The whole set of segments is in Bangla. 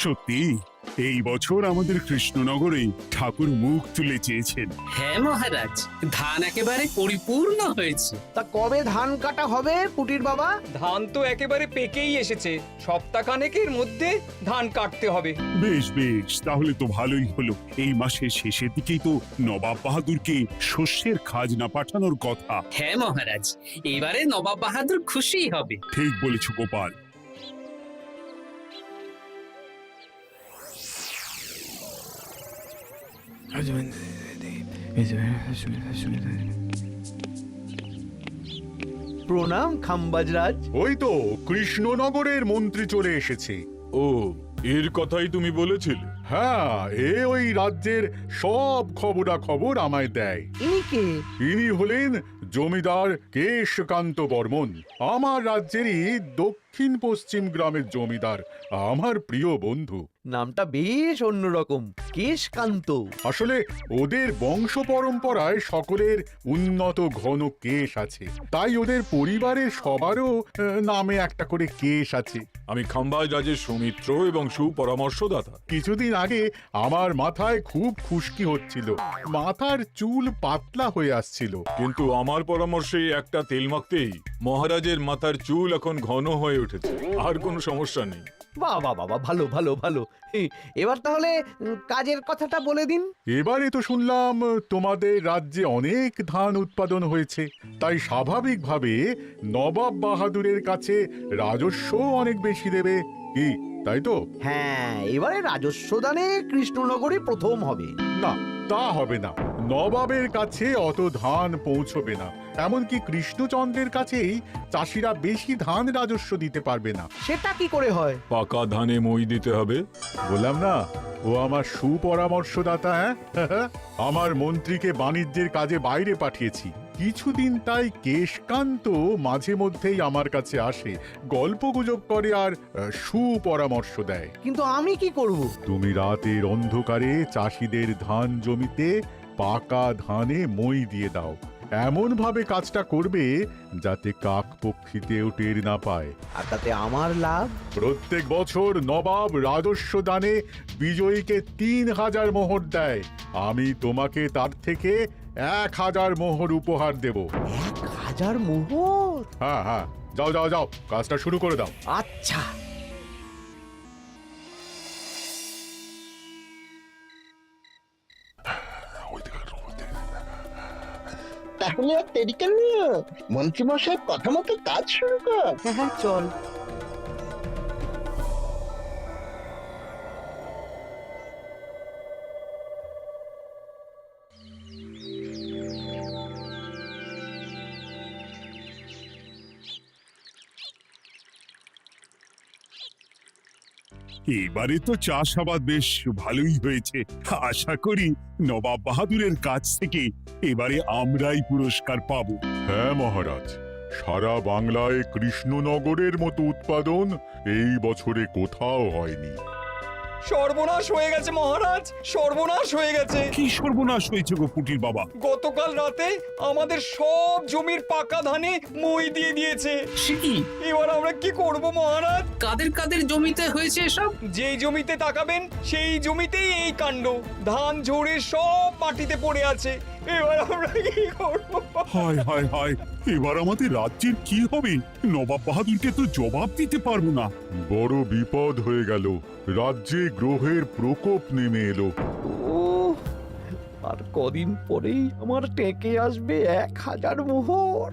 সত্যি এই বছর আমাদের কৃষ্ণনগরে ঠাকুর মুখ তুলে চেয়েছেন। হ্যাঁ মহারাজ, ধান একেবারে পরিপূর্ণ হয়েছে। তা কবে ধান কাটা হবে পুটির বাবা? ধান তো একেবারে পেকেই এসেছে, সপ্তাহখানেকের মধ্যে ধান কাটতে হবে। বেশ বেশ, তাহলে তো ভালোই হলো। এই মাসের শেষের দিকেই তো নবাব বাহাদুরকে শস্যের খাজনা পাঠানোর কথা। হ্যাঁ মহারাজ, এবারে নবাব বাহাদুর খুশি হবে। ঠিক বলেছ গোপাল। প্রণাম খাম্বাজরাজ। ওই তো কৃষ্ণনগরের মন্ত্রী চলে এসেছে। ও, এর কথাই তুমি বলেছিলে? হ্যাঁ, ওই রাজ্যের সব খবরাখবর আমায় দেয়। ইনি কে? ইনি হলেন জমিদার কেশকান্ত বর্মন, আমার রাজ্যেরই দক্ষিণ পশ্চিম গ্রামের জমিদার, আমার প্রিয় বন্ধু। নামটা বেশ অন্যরকম, কেশকান্ত। আসলে ওদের বংশ পরম্পরায় সকলের উন্নত ঘন কেশ আছে, তাই ওদের পরিবারের সবারও নামে একটা করে কেশ আছে। আমি খাম্বাজ রাজের সৌমিত্র এবং সুপরামর্শদাতা। কিছুদিন আগে আমার মাথায় খুব খুশকি হচ্ছিল, মাথার চুল পাতলা হয়ে আসছিল। কিন্তু আমার পরামর্শে একটা তেল মাখতেই মহারাজের মাথার চুল এখন ঘন হয়ে উঠেছে, আর কোনো সমস্যা নেই। বাবা বাবা, ভালো ভালো ভালো। এবার তাহলে কাজের কথাটা বলে দিন। এবারে তো শুনলাম তোমাদের রাজ্যে অনেক ধান উৎপাদন হয়েছে, তাই স্বাভাবিকভাবে নবাব বাহাদুরের কাছে রাজস্ব অনেক বেশি দেবে, কি তাই তো? হ্যাঁ, এবারে রাজস্ব দানে কৃষ্ণনগরই প্রথম হবে। না, তা হবে না। নবাবের কাছে অত ধান পৌঁছবে না, এমনকি কৃষ্ণচন্দ্রের কাছেই চাষিরা বেশি ধান রাজস্ব দিতে পারবে না। সেটা কি করে হয়? পাকা ধানে মই দিতে হবে। বললাম না, ও আমার সুপরামর্শদাতা। হ্যাঁ, আমার মন্ত্রীকে বাণিজ্যের কাজে বাইরে পাঠিয়েছি কিছুদিন, তাই কেশকান্ত মাঝে মধ্যেই আমার কাছে আসে, গল্পগুজব করে আর সুপরামর্শ দেয়। কিন্তু আমি কি করব? তুমি রাতের অন্ধকারে চাষিদের ধান জমিতে পাকা ধানে মই দিয়ে দাও, এমন ভাবে কাজটা করবে যাতে কাকপক্ষীতেও টের না পায়। আর তাতে আমার লাভ? প্রত্যেক বছর নবাব রাজস্ব দানে বিজয়ীকে 3000 মোহর দেয়, আমি তোমাকে তার থেকে 1000 মোহর উপহার দেব। 1000 মোহর? হ্যাঁ হ্যাঁ, যাও যাও যাও, কাজটা শুরু করে দাও। আচ্ছা। তাহলে আর দেরি কেন, মন্ত্রী মশাই কথা মতো কাজ শুরু কর। হ্যাঁ হ্যাঁ, চল। এবারে তো চাষাবাদ বেশ ভালোই হয়েছে। আশা করি নবাব বাহাদুরের কাছ থেকে এবারে আমরাই পুরস্কার পাবো। হ্যাঁ মহারাজ, সারা বাংলায় কৃষ্ণনগরের মতো উৎপাদন এই বছরে কোথাও হয়নি। সর্বনাশ হয়ে গেছে মহারাজ, সর্বনাশ হয়ে গেছে। কি সর্বনাশ হয়েছে গো পুটির বাবা? গতকাল রাতে আমাদের সব জমির পাকা ধানে মই দিয়ে দিয়েছে। সে কি? এবার আমরা কি করব মহারাজ? কাদের কাদের জমিতে হয়েছে এসব? যেই জমিতে তাকাবেন সেই জমিতেই এই কাণ্ড, ধান ঝরে সব মাটিতে পড়ে আছে। এবার আমরা কি করব? হায় হায় হায়, এবার আমাদের রাজ্যের কি হবে? নবাব বাহাদুরকে তো জবাব দিতে পারবো না। বড় বিপদ হয়ে গেল, রাজ্যে গ্রহের প্রকোপ নেমে এলো। ও, আর কদিন পরেই আমার টেকে আসবে 1000 মোহর।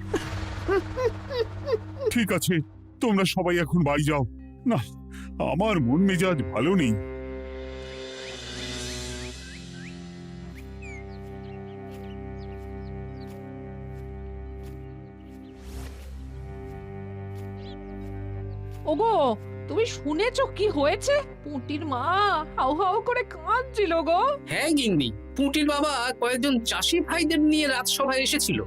ঠিক আছে, তোমরা সবাই এখন বাড়ি যাও। না, আমার মন মেজাজ ভালো নেই। ওগো, তুমি শুনেছো কি হয়েছে? পুঁটির মা হাউ হাউ করে কাঁদছিল গো। হ্যাঁ গিন্নি, পুটির বাবা কয়েকজন চাষি ভাইদের নিয়ে রাজসভায় এসেছিল।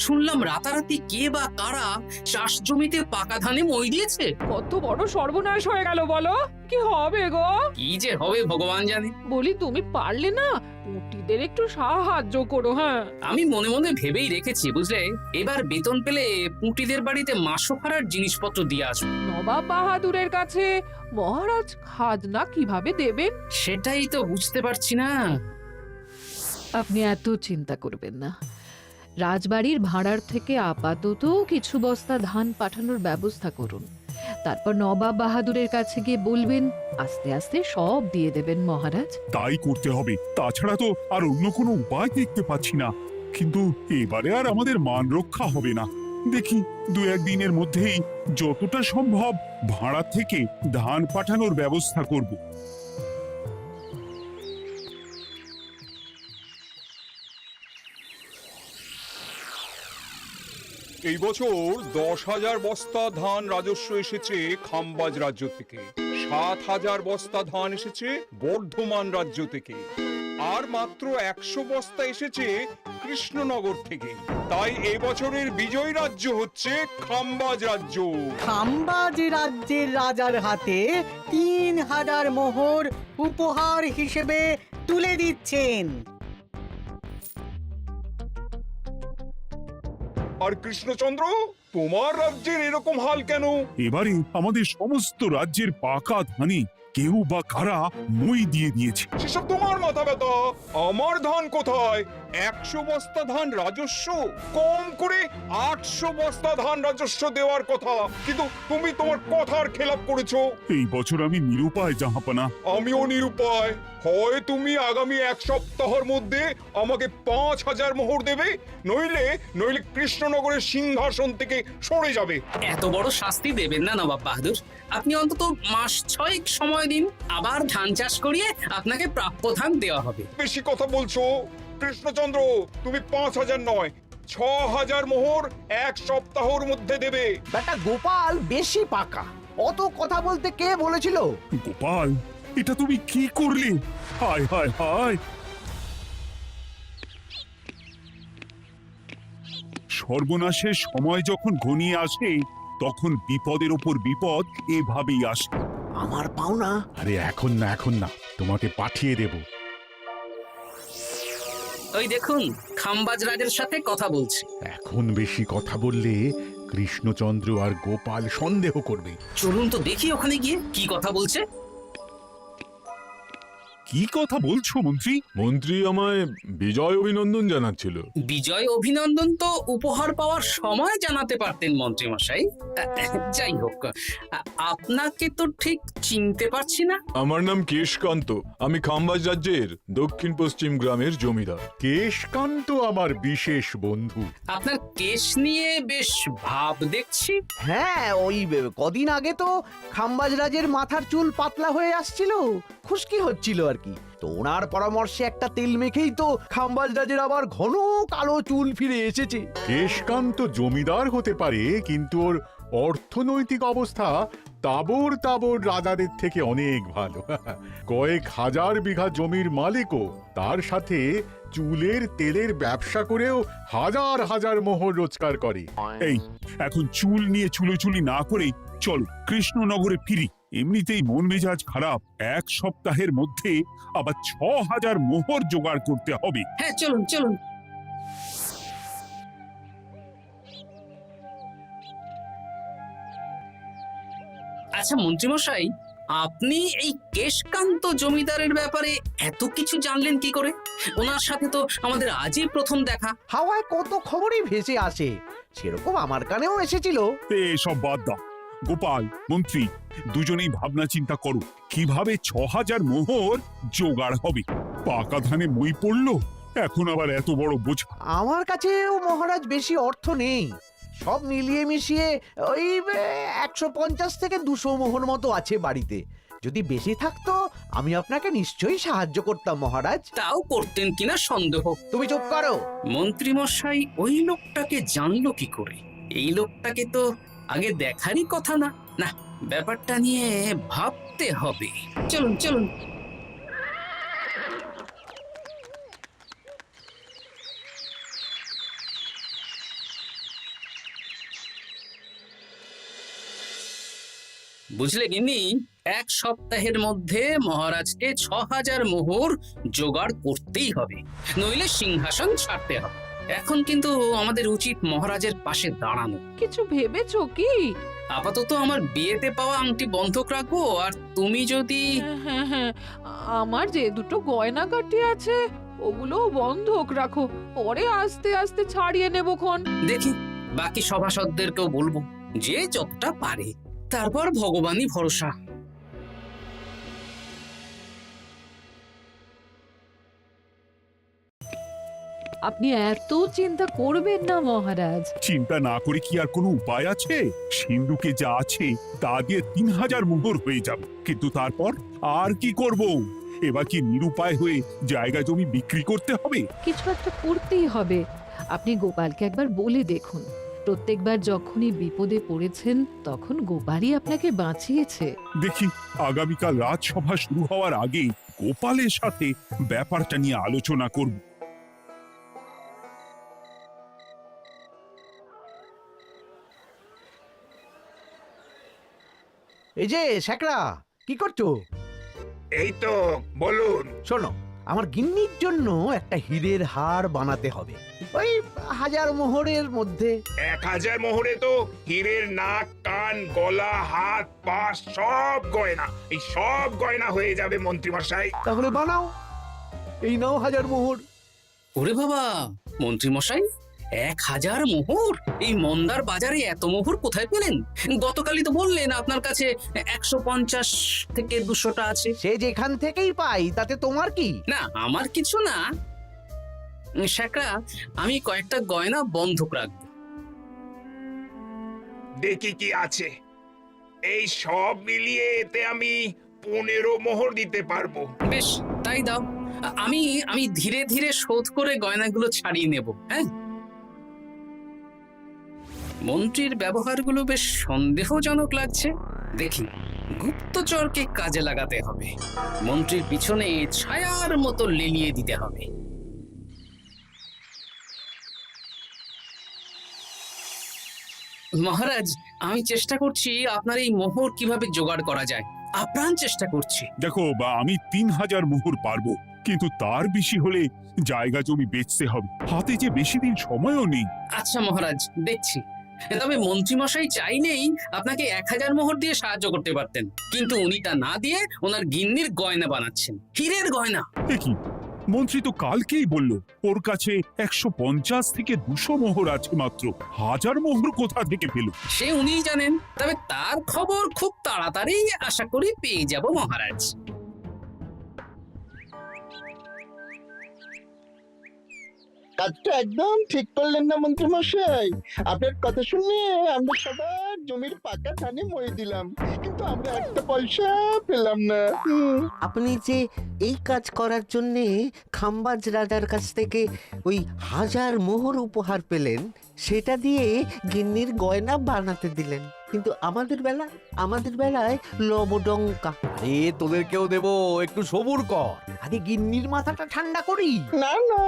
শুনলাম রাতারাতি কে বা কারা চাষ জমিতে পাকা ধানে মই দিয়েছে। কত বড় সর্বনাশ হয়ে গেল বলো, কি হবে গো? কি যে হবে ভগবান জানে। বলি তুমি পারলে না পুটিদের একটু সাহায্য করো। হ্যাঁ, আমি মনে মনে ভেবেই রেখেছি বুঝলে, এবার বেতন পেলে পুটিদের বাড়িতে মাসোহারার জিনিসপত্র দিয়ে আসবো। নবাব বাহাদুরের কাছে মহারাজ খাজনা কিভাবে দেবেন? সেটাই তো বুঝতে পারছি না। আপনি এত চিন্তা করবেন না। রাজবাড়ির ভাড়ার থেকে আপাতত কিছু বস্তা ধান পাঠানোর ব্যবস্থা করুন। তারপর নবাব বাহাদুরের কাছে গিয়ে বলবেন, আস্তে আস্তে সব দিয়ে দেবেন মহারাজ। তাই করতে হবে, তাছাড়া তো আর অন্য কোনো উপায় দেখতে পাচ্ছি না। কিন্তু এবারে আর আমাদের মান রক্ষা হবে না। দেখি 2-1 দিনের মধ্যেই যতটা সম্ভব ভাড়া থেকে ধান পাঠানোর ব্যবস্থা করব। এই বছর 10,000 বস্তা ধান রাজস্ব এসেছে খাম্বাজ রাজ্য থেকে, 7,000 বস্তা ধান এসেছে বর্ধমান রাজ্য থেকে, আর মাত্র 100 বস্তা এসেছে কৃষ্ণনগর থেকে। তাই এই বছরের বিজয়ী রাজ্য হচ্ছে খাম্বাজ রাজ্য। খাম্বাজ রাজ্যের রাজার হাতে 3,000 মোহর উপহার হিসেবে তুলে দিচ্ছেন। আর কৃষ্ণচন্দ্র, তোমার রাজ্যের এরকম হাল কেন? এবারে আমাদের সমস্ত রাজ্যের পাকা ধানে কেউ বা কারা মই দিয়ে দিয়েছে। সেসব তোমার মাথা ব্যথা। আমার ধান কোথায়? 100 বস্তা ধান রাজস্ব, কম করে 800 বস্তা ধান রাজস্ব দেওয়ার কথা, কিন্তু তুমি তোমার কথার খেলাপ করেছো। এই বছর আমি নিরুপায় জাহাপানা। আমিও নিরুপায়। হয় তুমি আগামী 1 সপ্তাহের মধ্যে আমাকে 5,000 মোহর দেবে, নইলে কৃষ্ণনগরের সিংহাসন থেকে সরে যাবে। এত বড় শাস্তি দেবেন না নবাব বাহাদুর। আপনি অন্তত মাস 6 সময় দিন, আবার ধান চাষ করিয়ে আপনাকে প্রাপ্য ধান দেওয়া হবে। বেশি কথা বলছো কৃষ্ণচন্দ্র। তুমি 5,000 নয়, 6,000 মোহর 1 সপ্তাহের মধ্যে দেবে। বেটা গোপাল বেশি পাকা, অত কথা বলতে কে বলেছিল? গোপাল, এটা তুমি কি করলে? হায় হায় হায়! সর্বনাশের সময় যখন ঘনিয়ে আসে তখন বিপদের ওপর বিপদ এভাবেই আসে। আমার পাওনা। আরে এখন না, তোমাকে পাঠিয়ে দেব। ওই দেখুন, খাম্বাজ রাজের সাথে কথা বলছে। এখন বেশি কথা বললে কৃষ্ণচন্দ্র আর গোপাল সন্দেহ করবে। চলুন তো দেখি ওখানে গিয়ে কি কথা বলছে। কি কথা বলছো মন্ত্রী? মন্ত্রী আমায় বিজয় অভিনন্দন জানাচ্ছিল। বিজয় অভিনন্দন তো উপহার পাওয়ার সময় জানাতে পারতেন মন্ত্রী মশাই। যাই হোক, আপনাকে তো ঠিক চিনতে পারছি না। আমার নাম কেশকান্ত, আমি খাম্বাজ রাজ্যের দক্ষিণ পশ্চিম গ্রামের জমিদার। কেশকান্ত আমার বিশেষ বন্ধু। আপনার কেশ নিয়ে বেশ ভাব দেখছি। হ্যাঁ, ওই কদিন আগে তো খাম্বাজ রাজের মাথার চুল পাতলা হয়ে আসছিল, খুশকি হচ্ছিল আর কি। তো ওনার পরামর্শে একটা তেল মেখেই তো খাম্বাজ রাজের আবার ঘন কালো চুল ফিরে এসেছে। কেশকান্ত জমিদার হতে পারে, কিন্তু ওর অর্থনৈতিক অবস্থা তাবর রাজাদের থেকে অনেক ভালো। কয়েক হাজার বিঘা জমির মালিকও, তার সাথে চুলের তেলের ব্যবসা করেও হাজার হাজার মোহর রোজগার করে। এই, এখন চুল নিয়ে চুলোচুলি না করে চলো কৃষ্ণনগরে ফিরি। এমনিতেই মন মেজাজ খারাপ, 1 সপ্তাহের মধ্যে আবার 6,000 মোহর জোগাড় করতে হবে। হ্যাঁ, চলুন চলুন। আচ্ছা মন্ত্রীমশাই, আপনি এই কেশকান্ত জমিদারের ব্যাপারে এত কিছু জানলেন কি করে? ওনার সাথে তো আমাদের আজই প্রথম দেখা। হাওয়ায় কত খবরই ভেসে আসে, সেরকম আমার কানেও এসেছিল। এসব বাদ দাও। গোপাল, মন্ত্রী, দুজনেই ভাবনা চিন্তা করো কিভাবে 6,000 মোহর জোগাড় হবে। পাকা ধানে মই পড়লো, এখন আবার এত বড় বোঝা। আমার কাছেও মহারাজ বেশি অর্থ নেই, সব মিলিয়ে মিশিয়ে ওই 150 থেকে 200 মোহর মতো আছে বাড়িতে। যদি বেশি থাকতো আমি আপনাকে নিশ্চয়ই সাহায্য করতাম মহারাজ। তাও করতেন কিনা সন্দেহ। তুমি চুপ করো। মন্ত্রীমশাই ওই লোকটাকে জানলো কি করে? এই লোকটাকে তো আগে দেখারই কথা না। না, ব্যাপারটা নিয়ে ভাবতে হবে। চলুন চলুন। বুঝলে গিন্নি, 1 সপ্তাহের মধ্যে মহারাজকে 6000 মোহর জোগাড় করতেই হবে, নইলে সিংহাসন ছাড়তে হবে। এখন কিন্তু আমাদের উচিত মহারাজের পাশে দাঁড়ানো। কিছু ভেবেছো কি? আপাতত আমার বিয়েতে পাওয়া আংটি বন্ধক রাখবো, আর তুমি যদি হ্যাঁ হ্যাঁ, আমার যে দুটো গয়নাগাটি আছে ওগুলো বন্ধক রাখো, পরে আস্তে আস্তে ছাড়িয়ে নেবো খন। দেখি বাকি সভাসদদেরকেও বলবো, যে যতটা পারে, তারপর ভগবানই ভরসা। আপনি এত চিন্তা করবেন না মহারাজ। চিন্তা না করে কি আর কোনো উপায় আছে? সিন্ধুকে যা আছে তা দিয়ে 3000 মোহর হয়ে যাবে, কিন্তু তারপর আর কি করব? এবার কি নিরুপায় হয়ে জায়গা জমি বিক্রি করতে হবে? কিছু একটা করতেই হবে। আপনি গোপালকে একবার বলে দেখুন, প্রত্যেকবার যখনই বিপদে পড়েছেন তখন গোপালই আপনাকে বাঁচিয়েছে। দেখি আগামীকাল রাজসভা শুরু হওয়ার আগে গোপালের সাথে ব্যাপারটা নিয়ে আলোচনা করব। এই যে শ্যাকরা, কি করছো? এই তো, বলুন। শোনো, আমার গিন্নির জন্য একটা হীরের হার বানাতে হবে, ওই 1000 মোহরের মধ্যে। 1000 মোহরে তো হীরের নাক, কান, গলা, হাত, পা সব গয়না, এই সব গয়না হয়ে যাবে মন্ত্রীমশাই। তাহলে বানাও, এই নাও 1000 মোহর। ওরে বাবা, মন্ত্রী মশাই, 1000 মোহর! এই মন্দার বাজারে এত মোহর কোথায় পেলেন? গতকালই তো বললেন আপনার কাছে 150 থেকে 200টা আছে। সে যেখান থেকেই পাই তাতে তোমার কি? না, আমার কিছু না। শ্যাকরা, আমি কয়েকটা গয়না বন্ধক রাখবো। দেখি কি আছে। এই সব মিলিয়ে এতে আমি 15 মোহর দিতে পারবো। বেশ, তাই দাও। আমি আমি ধীরে ধীরে শোধ করে গয়নাগুলো ছাড়িয়ে নেব। হ্যাঁ, মন্ত্রীর ব্যবহারগুলো বেশ সন্দেহজনক লাগছে। দেখি, গুপ্তচরকে কাজে লাগাতে হবে, মন্ত্রীর পিছনে ছায়ার মতো লেলিয়ে দিতে হবে। মহারাজ, আমি চেষ্টা করছি আপনার এই মোহর কিভাবে জোগাড় করা যায়, আপ্রাণ চেষ্টা করছি। দেখো, আমি 3000 মোহর পারবো, কিন্তু তার বেশি হলে জায়গা জমি বেচতে হবে, হাতে যে বেশি দিন সময়ও নেই। আচ্ছা মহারাজ, দেখছি। তবে মন্ত্রীমশাই চাইলেই আপনাকে 1000 মোহর দিয়ে সাহায্য করতে পারতেন, কিন্তু উনি তা না দিয়ে ওনার গিন্নির গয়না বানাচ্ছেন, হীরের গয়না। দেখি, মন্ত্রী তো কালকেই বলল ওর কাছে 150 থেকে 200 মোহর আছে মাত্র, 1000 মোহর কোথা থেকে পেল? সে উনিই জানেন, তবে তার খবর খুব তাড়াতাড়ি আশা করি পেয়ে যাব মহারাজ। কাজটা একদম ঠিক করলেন না মন্ত্রী মশাই? আপনার কথা শুনে আমরা সবার জমির পাকা ধানে মই দিলাম, কিন্তু আমরা একটা পয়সা পেলাম না। আপনি যে এই কাজ করার জন্যে খাম্বাজ রাজার কাছ থেকে ওই 1000 মোহর উপহার পেলেন, সেটা দিয়ে গিন্নির গয়না বানাতে দিলেন, কিন্তু আমাদের বেলায় লবডঙ্কা। আরে তোদেরকেও দেবো, একটু সবুর কর, আগে গিন্নির মাথাটা ঠান্ডা করি। না না,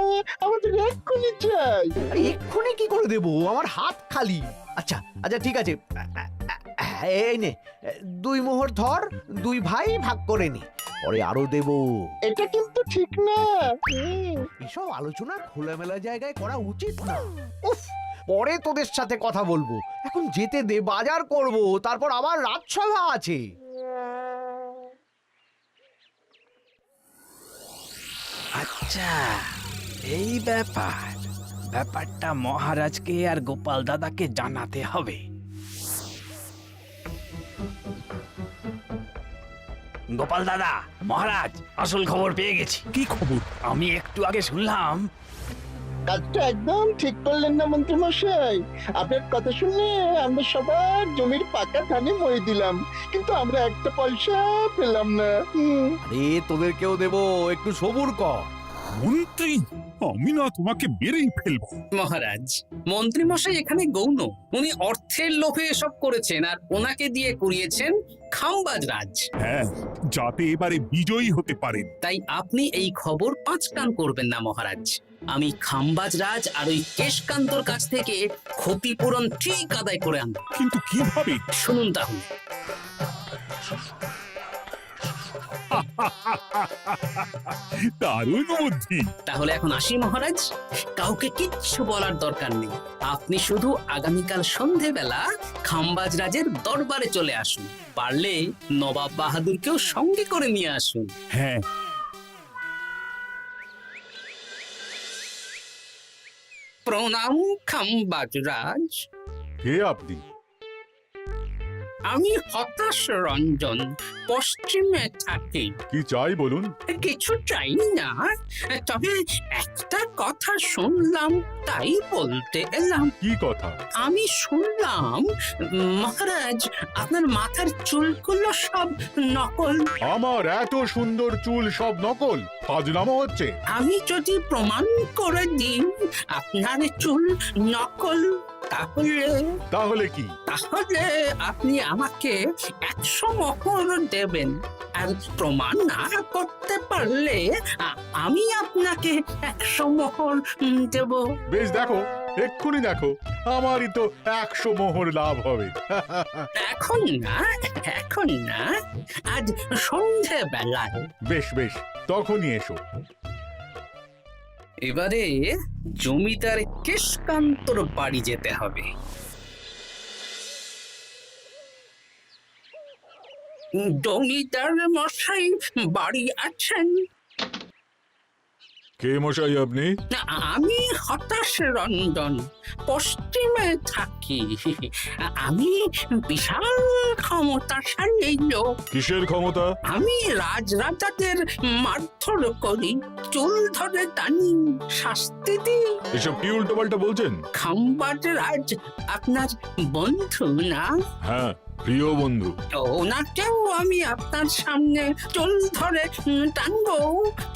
আমাদের এক্ষুনি চাই। আরে এক্ষুনি কি করে দেবো, আমার হাত খালি। আচ্ছা আচ্ছা, ঠিক আছে, এই নে 2 মোহর ধর, 2 ভাই ভাগ করে নি, পরে আরো দেবো। এটা কিন্তু ঠিক না। এসব আলোচনা খোলামেলা জায়গায় করা উচিত না। উফ, পরে তোদের সাথে কথা বলবো, এখন যেতে দে, বাজার করব, তারপর আবার রাজসভা আছে। আচ্ছা, এই ব্যাপারটা মহারাজকে আর গোপাল দাদাকে জানাতে হবে। গোপাল দাদা, মহারাজ আসল খবর পেয়ে গেছি। কি খবর? আমি একটু আগে শুনলাম। কাজটা একদম ঠিক করলেন না মন্ত্রী মশাই? আপনার কথা শুনে আমরা সবার জমির পাকা ধানে মই দিলাম, কিন্তু আমরা একটা পয়সা পেলাম না। আরে তোদেরকেও দেবো, একটু সবুর কর। মন্ত্রী, আমি না তোমাকে মেরেই ফেলবো। মহারাজ, মন্ত্রী মশাই এখানে গৌণ, উনি অর্থের লোভে এসব করেছেন, আর ওনাকে দিয়ে করিয়েছেন খাম্বাজ রাজ। হ্যাঁ, যাতে এবারে বিজয়ী হতে পারেন। তাই আপনি এই খবর 5 কান করবেন না মহারাজ। আমি খাম্বাজ রাজ আর ওই কেশকান্তর কাছ থেকে ক্ষতিপূরণ ঠিক আদায় করে আনব। কিন্তু কিভাবে? শুনুন তাহলে। দারুণ বুদ্ধি। তাহলে এখন আসি মহারাজ, কাউকে কিচ্ছু বলার দরকার নেই। আপনি শুধু আগামীকাল সন্ধেবেলা খাম্বাজ রাজের দরবারে চলে আসুন, পারলে নবাব বাহাদুরকেও সঙ্গে করে নিয়ে আসুন। হ্যাঁ, প্রণাম খাম্বাজ রাজ, কে আপনি? আমি হতাশ রঞ্জন, পশ্চিমে থাকি। কি চাই বলুন? কিছু চাই না, তবে একটা কথা শুনলাম তাই বলতে এলাম। কি কথা? আমি শুনলাম মহারাজ আপনার মাথার চুলগুলো সব নকল। আমার এত সুন্দর চুল সব নকল? ফাজলামো হচ্ছে। আমি যদি প্রমাণ করে দিই আপনার চুল নকল, তাহলে কি? তাহলে আপনি আমাকে 100 মোহর দেবেন, আর প্রমাণ না করতে পারলে আমি আপনাকে 100 মোহর দেব। বেশ, দেখো, এক্ষুনি দেখো, আমারই তো 100 মোহর লাভ হবে। এখন না, এখন না, আজ সন্ধেবেলায়। বেশ বেশ, তখনই এসো। এবারে জমিদার কেশকান্তর বাড়ি যেতে হবে। জমিদার মশাই বাড়ি আছেন? কে মশাই আপনি? আমি হতাশ রঞ্জন, পশ্চিমে থাকি। আমি বিশাল ক্ষমতাশালী লোক। কিসের ক্ষমতা? আমি রাজরাজাদের মারধর করি, চুল ধরে টানি, শাস্তি দিই। এসব কি উল্টোপাল্টা বলছেন? খাম্বাজ রাজ আপনার বন্ধু না? হ্যাঁ, প্রিয় বন্ধু। ওনাকেও আমি আপনার সামনে চুল ধরে টানবো,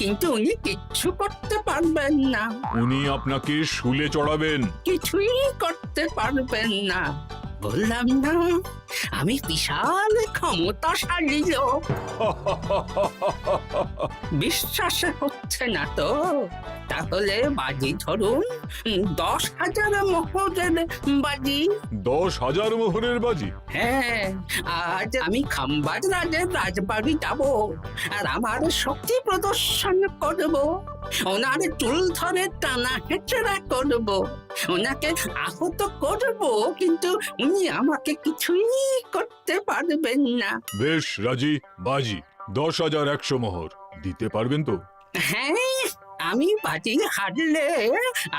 কিন্তু উনি কিচ্ছু করতে পারবেন না। উনি আপনাকে শুলে চড়াবেন। কিছুই করতে পারবেন না, বললাম না আমি বিশাল ক্ষমতাশালী লোক। বিশ্বাস হচ্ছে না তো? তাহলে বাজি ধরুন, 10,000 মোহরের বাজি। 10,000 মোহরের বাজি? হ্যাঁ, আজ আমি খাম্বাজ রাজের রাজবাড়ি যাব, আর আমার শক্তি প্রদর্শন করব। ওনার চুল ধরে টানা হেঁচড়া করব, ওনাকে আহত করব, কিন্তু উনি আমাকে কিছুই করতে পারবেন না। বেশ রাজি, বাজি 10,100 মোহর দিতে পারবেন তো? হ্যাঁ, আমি বাজি হারলে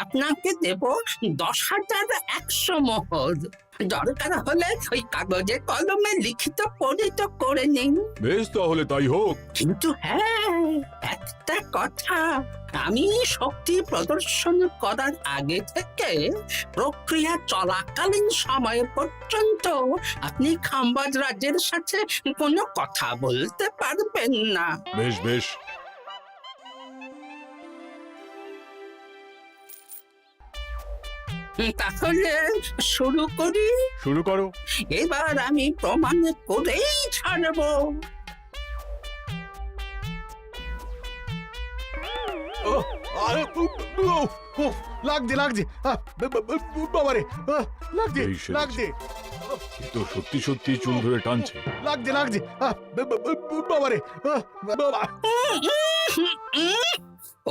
আপনাকে দেব 10,100 মোহর। দরকার হলে ওই কাগজে কলমে লিখিত পরিত করে নিন। বেশ, তাহলে তাই হোক। কিন্তু হ্যাঁ, একটা কথা, আমি শক্তি প্রদর্শন করার আগে থেকে প্রক্রিয়া চলাকালীন সময় পর্যন্ত আপনি খাম্বাজ রাজের সাথে কোনো কথা বলতে পারবেন না। বেশ বেশ। তাহলে শুরু করি। শুরু করো। এবার আমি প্রমাণ করেই ছাড়বো। লাগছে লাগছে, বাবারে, লাগছে এই সেরেছে। লাগছে, এ তো সত্যি সত্যি চুল ধরে টানছে। লাগছে লাগছে, বাবারে, বাবা।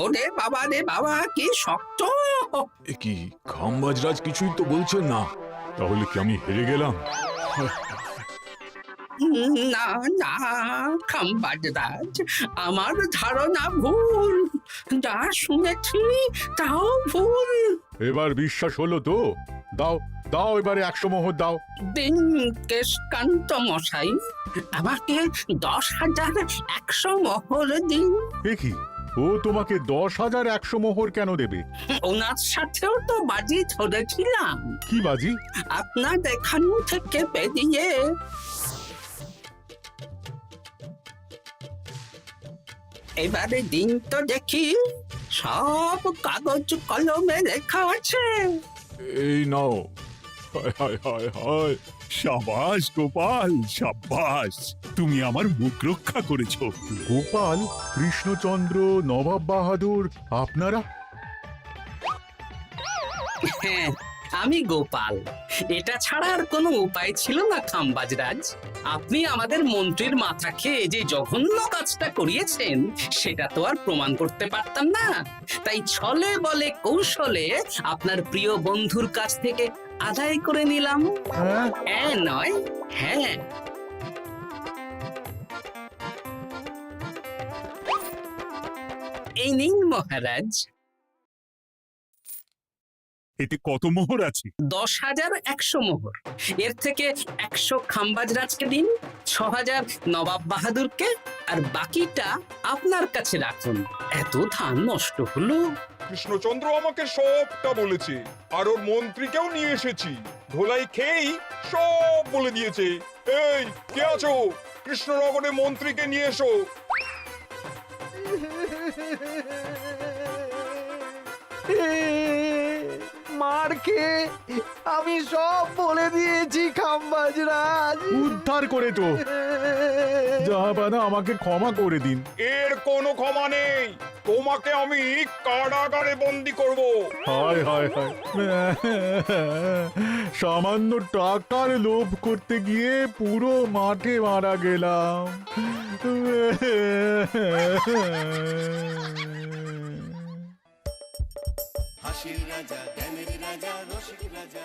ওরে বাবা রে বাবা, কি শক্ত! এ কি, খাম্বাজরাজ কিছুই তো বলছেন না? তাহলে কি আমি হেরে গেলাম? না না খাম্বাজ রাজ, আমার ধারণা ভুল, যা শুনেছি তাও ভুল। এবার বিশ্বাস হলো তো? দাও দাও, এবারে 100 মোহর দাও। দিন কেশকান্ত মশাই, আমাকে 10,100 মোহর দিন। এ কি, ও তোমাকে 10,100 মোহর কেন দেবে? ওনার সাথেও তো বাজি ধরেছিলাম। কি বাজি? আপনার এখান থেকে বেরিয়ে এবারে দিন তো দেখি, সব কাগজ কলমে লেখা আছে। এই নাও। হায় হায় হায় হায়। সাবাস গোপাল, সাবাস, তুমি আমার মুখ রক্ষা করেছো। গোপাল, কৃষ্ণচন্দ্র, নবাব বাহাদুর, আপনারা? হ্যাঁ, আমি গোপাল। এটা ছাড়া আর কোনো উপায় ছিল না খাম্বাজরাজ। আপনি আমাদের মন্ত্রীর মাথা খেয়ে যে জঘন্য কাজটা করিয়েছেন সেটা তো আর প্রমাণ করতে পারতাম না, তাই ছলে বলে কৌশলে আপনার প্রিয় বন্ধুর কাছ থেকে আদায় করে নিলাম। হ্যাঁ নয়, হ্যাঁ। এই নিন মহারাজ। এতে কত মোহর আছে? 10,100 মোহর। এর থেকে 100 খাম্বাজরাজকে দিন, 6,000 নবাব বাহাদুরকে, আর বাকিটা আপনার কাছে রাখুন। এত ধান নষ্ট হলো। কৃষ্ণচন্দ্র আমাকে সবটা বলেছে, আর ওর মন্ত্রীকেও নিয়ে এসেছি। ধোলাই খেয়েই সব বলে দিয়েছে। এই কে আছো? কৃষ্ণনগরের মন্ত্রীকে নিয়ে এসো। মার খেয়ে আমি সব বলে দিয়েছি খাম্বাজরাজ। উদ্ধার করে তো জাহাপানা, আমাকে ক্ষমা করে দিন। এর কোনো ক্ষমা নেই, তোমাকে আমি কারাগারে বন্দি করব। হায় হায় হায়, সামান্য টাকার লোভ করতে গিয়ে পুরো মাঠে মারা গেলাম। হাসির রাজা, জ্ঞানের রাজা, রসিক রাজা।